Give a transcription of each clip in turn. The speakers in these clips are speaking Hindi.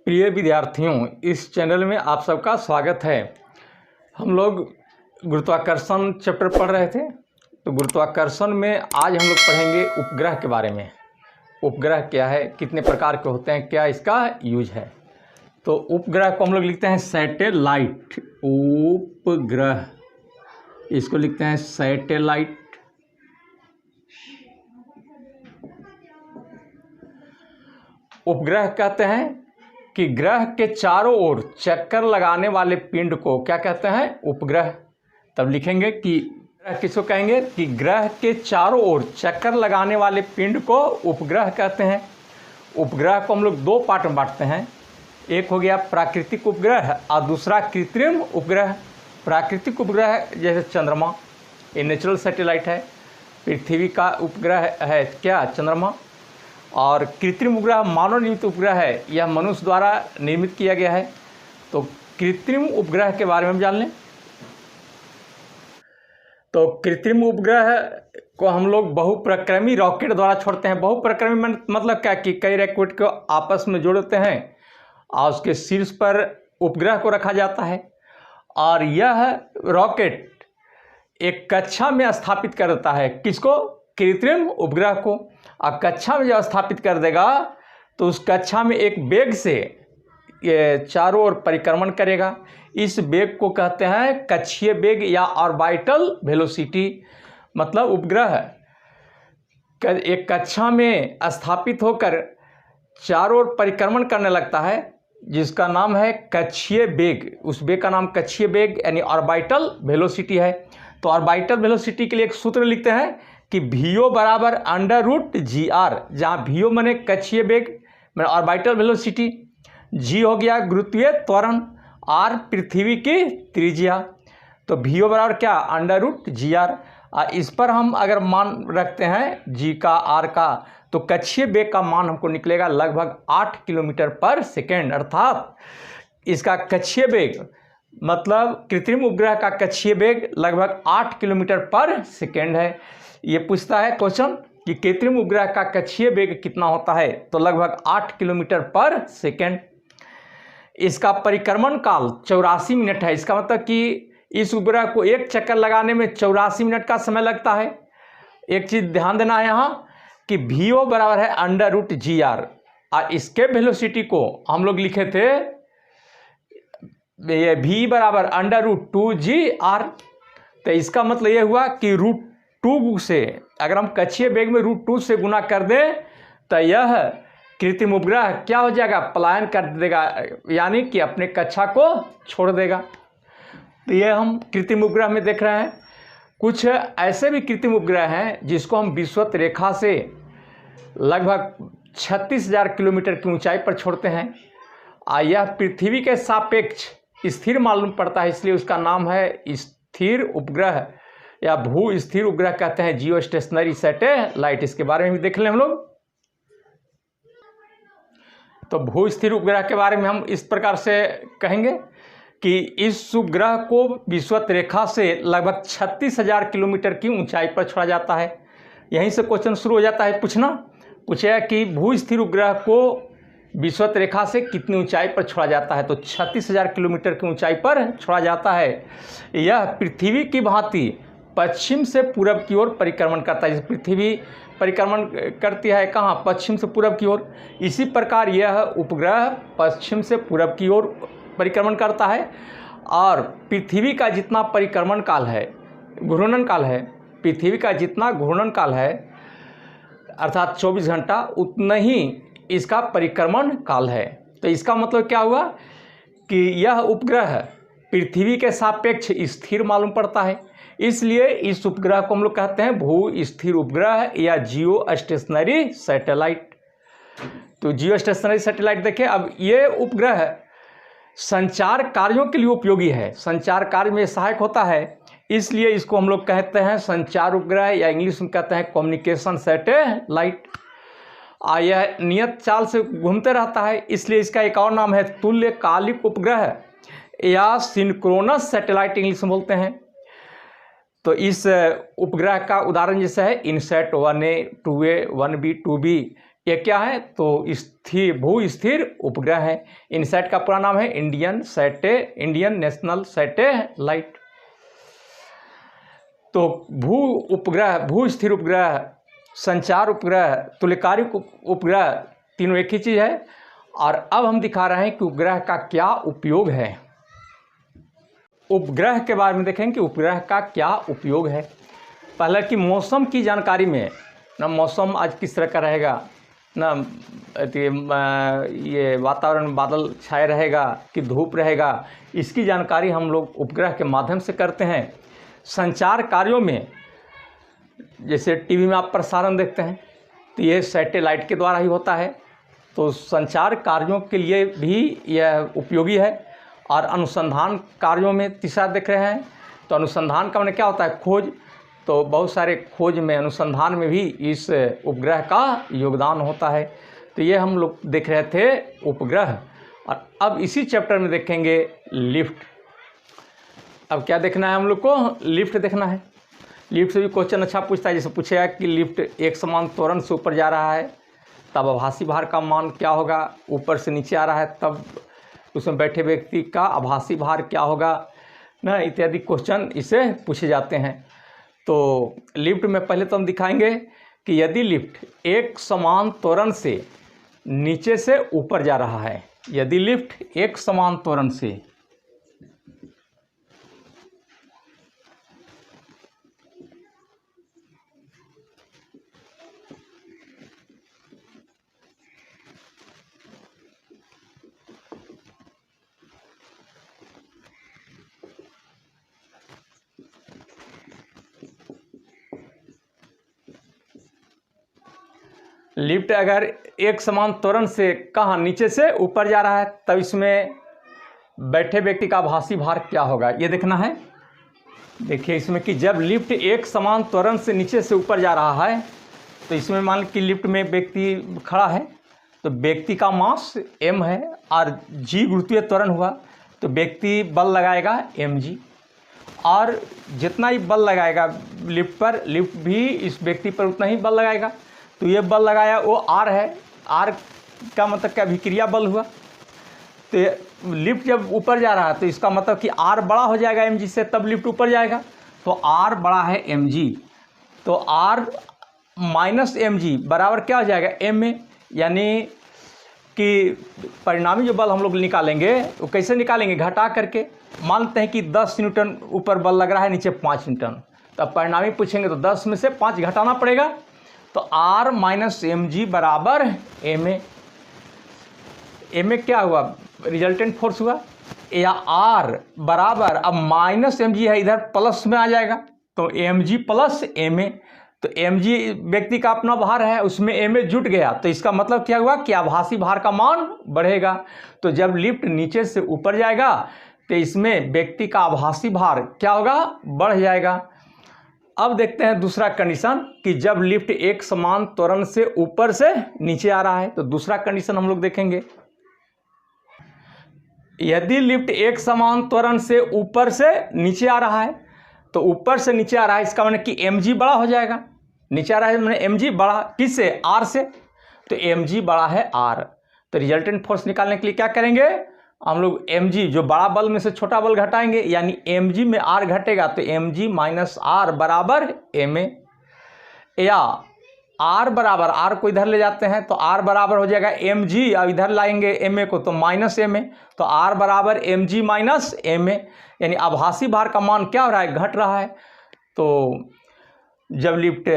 प्रिय विद्यार्थियों, इस चैनल में आप सबका स्वागत है। हम लोग गुरुत्वाकर्षण चैप्टर पढ़ रहे थे। तो गुरुत्वाकर्षण में आज हम लोग पढ़ेंगे उपग्रह के बारे में। उपग्रह क्या है, कितने प्रकार के होते हैं, क्या इसका यूज है। तो उपग्रह को हम लोग लिखते हैं सैटेलाइट। उपग्रह इसको लिखते हैं सैटेलाइट। उपग्रह कहते हैं कि ग्रह के चारों ओर चक्कर लगाने वाले पिंड को क्या कहते हैं, उपग्रह। तब लिखेंगे कि ग्रह किसको कहेंगे कि ग्रह के चारों ओर चक्कर लगाने वाले पिंड को उपग्रह कहते हैं। उपग्रह को हम लोग दो पार्ट में बांटते हैं। एक हो गया प्राकृतिक उपग्रह और दूसरा कृत्रिम उपग्रह। प्राकृतिक उपग्रह जैसे चंद्रमा, ये नेचुरल सैटेलाइट है। पृथ्वी का उपग्रह है क्या, चंद्रमा। और कृत्रिम उपग्रह मानव निर्मित उपग्रह है, यह मनुष्य द्वारा निर्मित किया गया है। तो कृत्रिम उपग्रह के बारे में हम जान लें। तो कृत्रिम उपग्रह को हम लोग बहुप्रक्रमी रॉकेट द्वारा छोड़ते हैं। बहुप्रक्रमी मतलब क्या कि कई रॉकेट को आपस में जोड़ते हैं और उसके शीर्ष पर उपग्रह को रखा जाता है और यह रॉकेट एक कक्षा में स्थापित कर देता है। किसको, कृत्रिम उपग्रह को। और कक्षा में जब स्थापित कर देगा तो उस कक्षा में एक वेग से ये चारों ओर परिक्रमण करेगा। इस वेग को कहते हैं कक्षीय वेग या ऑर्बिटल वेलोसिटी। मतलब उपग्रह एक कक्षा में स्थापित होकर चारों ओर परिक्रमण करने लगता है, जिसका नाम है कक्षीय वेग। उस वेग का नाम कक्षीय वेग यानी ऑर्बिटल वेलोसिटी है। तो ऑर्बिटल वेलोसिटी के लिए एक सूत्र लिखते हैं कि VO बराबर √GR, जहाँ VO माने कक्षीय वेग मैंने ऑर्बिटल वेलोसिटी, G हो गया गुरुत्वीय त्वरण, R पृथ्वी की त्रिज्या। तो VO बराबर क्या, √GR। और इस पर हम अगर मान रखते हैं G का, R का, तो कक्षीय वेग का मान हमको निकलेगा लगभग 8 किलोमीटर पर सेकेंड। अर्थात इसका कक्षीय वेग मतलब कृत्रिम उपग्रह का कक्षीय वेग लगभग 8 किलोमीटर पर सेकेंड है। ये पूछता है क्वेश्चन कि कृत्रिम उपग्रह का कक्षीय वेग कितना होता है, तो लगभग 8 किलोमीटर पर सेकेंड। इसका परिक्रमण काल 84 मिनट है। इसका मतलब कि इस उपग्रह को एक चक्कर लगाने में 84 मिनट का समय लगता है। एक चीज़ ध्यान देना है यहाँ कि VO बराबर है √GR और इसके वेलोसिटी को हम लोग लिखे थे ये V बराबर √2GR। तो इसका मतलब ये हुआ कि √2 से अगर हम कक्षीय वेग में √2 से गुना कर दें तो यह कृत्रिम उपग्रह क्या हो जाएगा, पलायन कर देगा, यानी कि अपने कक्षा को छोड़ देगा। तो ये हम कृत्रिम उपग्रह में देख रहे हैं। कुछ ऐसे भी कृत्रिम उपग्रह हैं जिसको हम विषुवत रेखा से लगभग 36,000 किलोमीटर की ऊंचाई पर छोड़ते हैं और यह पृथ्वी के सापेक्ष स्थिर मालूम पड़ता है, इसलिए उसका नाम है स्थिर उपग्रह या भू स्थिर उपग्रह कहते हैं, जियो स्टेशनरी सैटेलाइट। इसके बारे में भी देख लें हम लोग। तो भू स्थिर उपग्रह के बारे में हम इस प्रकार से कहेंगे कि इस उपग्रह को विषुवत रेखा से लगभग 36,000 किलोमीटर की ऊंचाई पर छोड़ा जाता है। यहीं से क्वेश्चन शुरू हो जाता है पूछना। पूछा कि भू स्थिर उपग्रह को विषुवत रेखा से कितनी ऊंचाई पर छोड़ा जाता है, तो 36,000 किलोमीटर की ऊंचाई पर छोड़ा जाता है। यह पृथ्वी की भांति पश्चिम से पूरब की ओर परिक्रमण करता है। जैसे पृथ्वी परिक्रमण करती है कहाँ, पश्चिम से पूरब की ओर, इसी प्रकार यह उपग्रह पश्चिम से पूरब की ओर परिक्रमण करता है। और पृथ्वी का जितना परिक्रमण काल है, घूर्णन काल है, पृथ्वी का जितना घूर्णन काल है अर्थात 24 घंटा, उतना ही इसका परिक्रमण काल है। तो इसका मतलब क्या हुआ कि यह उपग्रह पृथ्वी के सापेक्ष स्थिर मालूम पड़ता है, इसलिए इस उपग्रह को हम लोग कहते हैं भू स्थिर उपग्रह या जियो स्टेशनरी सैटेलाइट। तो जियो स्टेशनरी सैटेलाइट देखिए, अब ये उपग्रह संचार कार्यों के लिए उपयोगी है, संचार कार्य में सहायक होता है, इसलिए इसको हम लोग कहते हैं संचार उपग्रह या इंग्लिश में कहते हैं कम्युनिकेशन सैटेलाइट। यह नियत चाल से घूमते रहता है, इसलिए इसका एक और नाम है तुल्यकालिक उपग्रह या सिंक्रोनस सैटेलाइट इंग्लिश में बोलते हैं। तो इस उपग्रह का उदाहरण जैसे है INSAT 1A 2A 1B 2B ये क्या है, तो स्थिर भू स्थिर उपग्रह है। इनसैट का पूरा नाम है इंडियन नेशनल सैटेलाइट। तो भू स्थिर उपग्रह, संचार उपग्रह, तुल्यकारी उपग्रह, तीनों एक ही चीज़ है। और अब हम दिखा रहे हैं कि उपग्रह का क्या उपयोग है। उपग्रह के बारे में देखेंगे कि उपग्रह का क्या उपयोग है। पहले कि मौसम की जानकारी में ना, मौसम आज किस तरह का रहेगा ना, ये वातावरण में बादल छाए रहेगा कि धूप रहेगा, इसकी जानकारी हम लोग उपग्रह के माध्यम से करते हैं। संचार कार्यों में जैसे टीवी में आप प्रसारण देखते हैं तो ये सैटेलाइट के द्वारा ही होता है, तो संचार कार्यों के लिए भी यह उपयोगी है। और अनुसंधान कार्यों में तीसरा देख रहे हैं, तो अनुसंधान का मतलब क्या होता है, खोज। तो बहुत सारे खोज में, अनुसंधान में भी इस उपग्रह का योगदान होता है। तो ये हम लोग देख रहे थे उपग्रह। और अब इसी चैप्टर में देखेंगे लिफ्ट। अब क्या देखना है हम लोग को, लिफ्ट देखना है। लिफ्ट से भी क्वेश्चन अच्छा पूछता है, जैसे पूछेगा कि लिफ्ट एक समान त्वरण से ऊपर जा रहा है तब आभासी भार का मान क्या होगा, ऊपर से नीचे आ रहा है तब उसमें बैठे व्यक्ति का आभासी भार क्या होगा ना, इत्यादि क्वेश्चन इससे पूछे जाते हैं। तो लिफ्ट में पहले तो हम दिखाएंगे कि यदि लिफ्ट एक समान त्वरण से नीचे से ऊपर जा रहा है, यदि लिफ्ट एक समान त्वरण से लिफ्ट अगर एक समान त्वरण से कहाँ नीचे से ऊपर जा रहा है तब इसमें बैठे व्यक्ति का आभासी भार क्या होगा, ये देखना है। देखिए इसमें कि जब लिफ्ट एक समान त्वरण से नीचे से ऊपर जा रहा है तो इसमें मान लीजिए कि लिफ्ट में व्यक्ति खड़ा है, तो व्यक्ति का मास m है और g गुरुत्वीय त्वरण हुआ, तो व्यक्ति बल लगाएगा mg। और जितना ही बल लगाएगा लिफ्ट पर, लिफ्ट भी इस व्यक्ति पर उतना ही बल लगाएगा। तो ये बल लगाया वो R है, R का मतलब क्या, अभिक्रिया बल हुआ। तो लिफ्ट जब ऊपर जा रहा है तो इसका मतलब कि R बड़ा हो जाएगा mg से, तब लिफ्ट ऊपर जाएगा। तो R बड़ा है mg, तो R माइनस mg बराबर क्या हो जाएगा m, यानी कि परिणामी जो बल हम लोग निकालेंगे वो कैसे निकालेंगे, घटा करके। मानते हैं कि 10 न्यूटन ऊपर बल लग रहा है, नीचे 5 न्यूटन, तब परिणामी पूछेंगे तो 10 में से 5 घटाना पड़ेगा। तो R माइनस mg बराबर ma। ma क्या हुआ, रिजल्टेंट फोर्स हुआ, या R बराबर, अब माइनस mg है इधर प्लस में आ जाएगा, तो mg प्लस ma। तो mg व्यक्ति का अपना भार है, उसमें ma जुट गया, तो इसका मतलब क्या हुआ कि आभासी भार का मान बढ़ेगा। तो जब लिफ्ट नीचे से ऊपर जाएगा तो इसमें व्यक्ति का आभासी भार क्या होगा, बढ़ जाएगा। अब देखते हैं दूसरा कंडीशन कि जब लिफ्ट एक समान त्वरण से ऊपर से नीचे आ रहा है, तो दूसरा कंडीशन हम लोग देखेंगे। यदि लिफ्ट एक समान त्वरण से ऊपर से नीचे आ रहा है, तो ऊपर से नीचे आ रहा है इसका मतलब कि mg बड़ा हो जाएगा। नीचे आ रहा है मैंने mg बड़ा किससे, R से, तो mg बड़ा है R। तो रिजल्टेंट फोर्स निकालने के लिए क्या करेंगे हम लोग, mg जो बड़ा बल में से छोटा बल घटाएंगे, यानी mg में R घटेगा तो mg माइनस R बराबर ma। या R बराबर, R को इधर ले जाते हैं तो R बराबर हो जाएगा mg, अब इधर लाएंगे ma को तो माइनस ma, तो R बराबर mg माइनस ma, यानी आभासी भार का मान क्या हो रहा है, घट रहा है। तो जब लिफ्ट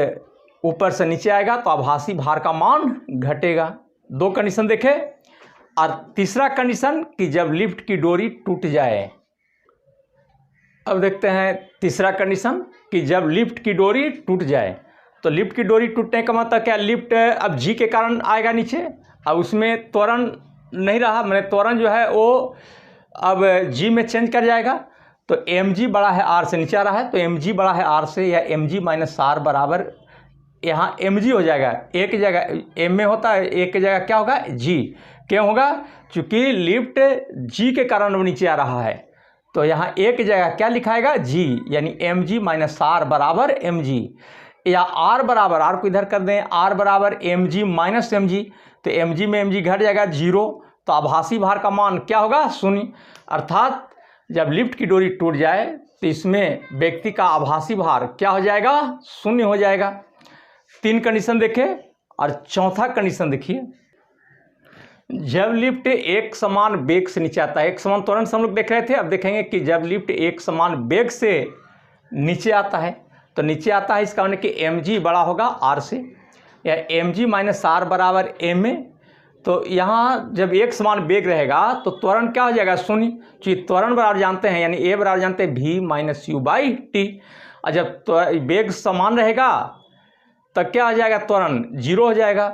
ऊपर से नीचे आएगा तो आभासी भार का मान घटेगा। दो कंडीशन देखे। और तीसरा कंडीशन कि जब लिफ्ट की डोरी टूट जाए। अब देखते हैं तीसरा कंडीशन कि जब लिफ्ट की डोरी टूट जाए। तो लिफ्ट की डोरी टूटने का मतलब क्या, लिफ्ट अब जी के कारण आएगा नीचे, अब उसमें त्वरण नहीं रहा, मैंने त्वरण जो है वो अब जी में चेंज कर जाएगा। तो mg बड़ा है r से, नीचे आ रहा है तो mg बड़ा है r से, या mg माइनस r बराबर, यहाँ mg हो जाएगा, एक जगह m में होता है, एक की जगह क्या होगा g, क्यों होगा, चूँकि लिफ्ट g के कारण वो नीचे आ रहा है, तो यहाँ एक जगह क्या लिखाएगा g, यानी mg माइनस r बराबर mg। या आर बराबर, आर को इधर कर दें, आर बराबर mg माइनस mg, तो mg में mg घट जाएगा 0, तो आभासी भार का मान क्या होगा 0। अर्थात जब लिफ्ट की डोरी टूट जाए तो इसमें व्यक्ति का आभासी भार क्या हो जाएगा 0 हो जाएगा। 3 कंडीशन देखें और चौथा कंडीशन देखिए, जब लिफ्ट एक समान वेग से नीचे आता है, एक समान त्वरण से हम लोग देख रहे थे, अब देखेंगे कि जब लिफ्ट एक समान वेग से नीचे आता है, तो नीचे आता है इसका मतलब कि mg बड़ा होगा r से, या mg माइनस r बराबर ma। तो यहाँ जब एक समान वेग रहेगा तो त्वरण क्या हो जाएगा 0, क्योंकि त्वरण बराबर जानते हैं, यानी a बराबर जानते हैं v minus u by T. और जब वेग समान रहेगा तो क्या हो जाएगा त्वरण 0 हो जाएगा,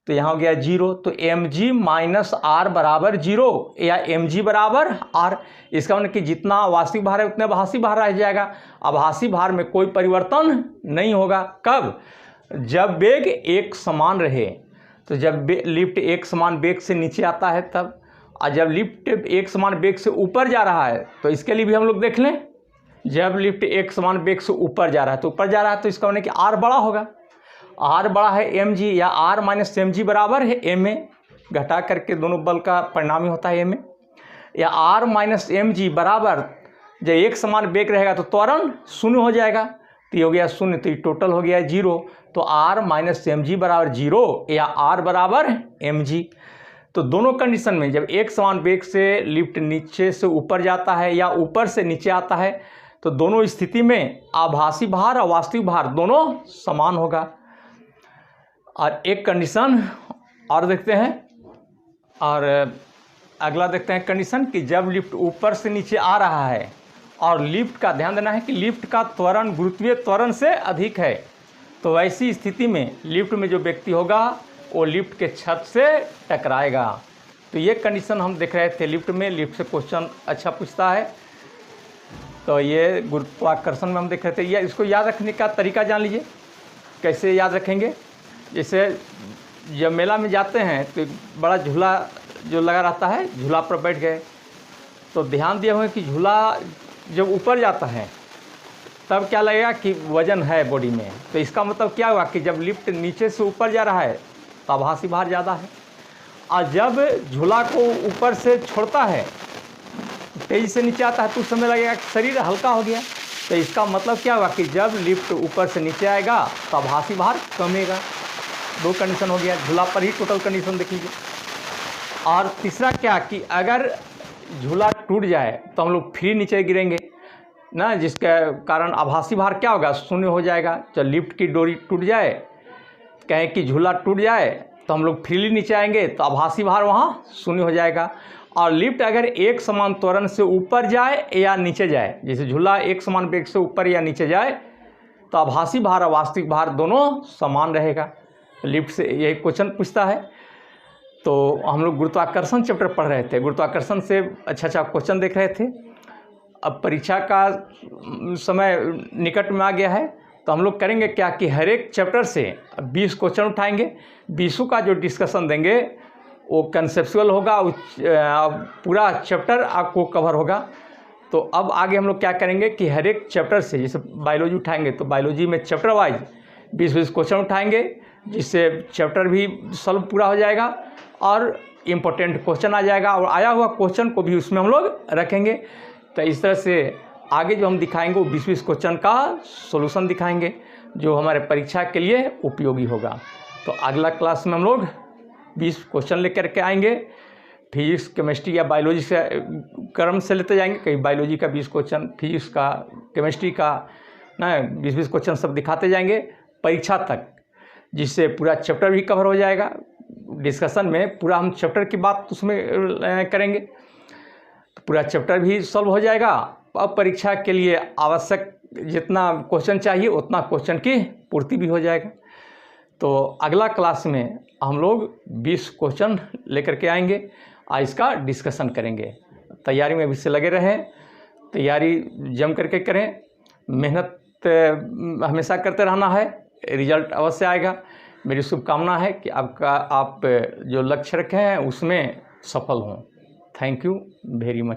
तो यहाँ हो गया 0, तो mg माइनस r बराबर 0 या mg बराबर r। इसका मतलब कि जितना वास्तविक भार है उतना आभासी भार रह जाएगा, आभासी भार में कोई परिवर्तन नहीं होगा। कब? जब वेग एक समान रहे, तो जब लिफ्ट एक समान वेग से नीचे आता है तब, और जब लिफ्ट एक समान वेग से ऊपर जा रहा है तो इसके लिए भी हम लोग देख लें, जब लिफ्ट एक समान वेग से ऊपर जा रहा है तो ऊपर जा रहा है तो इसका मतलब कि r बड़ा होगा, r बड़ा है mg, या r माइनस mg बराबर है ma, घटा करके दोनों बल का परिणामी होता है ma, या r माइनस mg बराबर जब एक समान वेग रहेगा तो त्वरण 0 हो जाएगा, तो ये हो गया 0, तो ये टोटल हो गया 0, तो r माइनस mg बराबर 0 या r बराबर mg। तो दोनों कंडीशन में जब एक समान वेग से लिफ्ट नीचे से ऊपर जाता है या ऊपर से नीचे आता है तो दोनों स्थिति में आभासी भार और वास्तविक भार दोनों समान होगा। और एक कंडीशन और देखते हैं, और अगला देखते हैं कंडीशन कि जब लिफ्ट ऊपर से नीचे आ रहा है और लिफ्ट का ध्यान देना है कि लिफ्ट का त्वरण गुरुत्वीय त्वरण से अधिक है, तो वैसी स्थिति में लिफ्ट में जो व्यक्ति होगा वो लिफ्ट के छत से टकराएगा। तो ये कंडीशन हम देख रहे थे लिफ्ट में, लिफ्ट से क्वेश्चन अच्छा पूछता है, तो ये गुरुत्वाकर्षण में हम देख रहे थे। ये इसको याद रखने का तरीका जान लीजिए, कैसे याद रखेंगे। जैसे जब मेला में जाते हैं तो बड़ा झूला जो लगा रहता है, झूला पर बैठ गए तो ध्यान दिए हुए कि झूला जब ऊपर जाता है तब क्या लगेगा कि वजन है बॉडी में, तो इसका मतलब क्या हुआ कि जब लिफ्ट नीचे से ऊपर जा रहा है तो आभासी भार ज़्यादा है, और जब झूला को ऊपर से छोड़ता है तेज़ी से नीचे आता है तो उस समय लगेगा कि शरीर हल्का हो गया। तो इसका मतलब क्या हुआ कि जब लिफ्ट ऊपर से नीचे आएगा तो आभासी भार कमेगा। 2 कंडीशन हो गया, झूला पर ही टोटल कंडीशन देख लीजिए। और तीसरा क्या कि अगर झूला टूट जाए तो हम लोग फ्री नीचे गिरेंगे ना, जिसके कारण आभासी भार क्या होगा 0 हो जाएगा। जब लिफ्ट की डोरी टूट जाए, कहें कि झूला टूट जाए तो हम लोग फ्रीली नीचे आएंगे तो आभासी भार वहाँ 0 हो जाएगा। और लिफ्ट अगर एक समान त्वरण से ऊपर जाए या नीचे जाए, जैसे झूला एक समान वेग से ऊपर या नीचे जाए तो आभासी भार और वास्तविक भार दोनों समान रहेगा। लिफ्ट से यही क्वेश्चन पूछता है। तो हम लोग गुरुत्वाकर्षण चैप्टर पढ़ रहे थे, गुरुत्वाकर्षण से अच्छा क्वेश्चन देख रहे थे। अब परीक्षा का समय निकट में आ गया है तो हम लोग करेंगे क्या कि हर एक चैप्टर से 20 क्वेश्चन उठाएंगे, 20 का जो डिस्कशन देंगे वो कंसेप्चुअल होगा, पूरा चैप्टर आपको कवर होगा। तो अब आगे हम लोग क्या करेंगे कि हर एक चैप्टर से, जैसे बायोलॉजी उठाएंगे तो बायोलॉजी में चैप्टर वाइज 20-20 क्वेश्चन उठाएंगे, जिससे चैप्टर भी सॉल्व पूरा हो जाएगा और इम्पोर्टेंट क्वेश्चन आ जाएगा, और आया हुआ क्वेश्चन को भी उसमें हम लोग रखेंगे। तो इस तरह से आगे जो हम दिखाएंगे वो 20-20 क्वेश्चन का सॉल्यूशन दिखाएंगे जो हमारे परीक्षा के लिए उपयोगी होगा। तो अगला क्लास में हम लोग 20 क्वेश्चन लेकर के आएंगे, फिजिक्स केमिस्ट्री या बायोलॉजी से क्रम से लेते जाएंगे, कहीं बायोलॉजी का 20 क्वेश्चन, फिजिक्स का, केमिस्ट्री का ना 20-20 क्वेश्चन सब दिखाते जाएंगे परीक्षा तक, जिससे पूरा चैप्टर भी कवर हो जाएगा। डिस्कशन में पूरा हम चैप्टर की बात उसमें करेंगे तो पूरा चैप्टर भी सॉल्व हो जाएगा। अब परीक्षा के लिए आवश्यक जितना क्वेश्चन चाहिए उतना क्वेश्चन की पूर्ति भी हो जाएगा। तो अगला क्लास में हम लोग 20 क्वेश्चन लेकर के आएंगे और इसका डिस्कशन करेंगे। तैयारी में भी से लगे रहें, तैयारी जम करके करें, मेहनत हमेशा करते रहना है, रिजल्ट अवश्य आएगा। मेरी शुभकामना है कि आप जो लक्ष्य रखे हैं उसमें सफल हों। Thank you very much.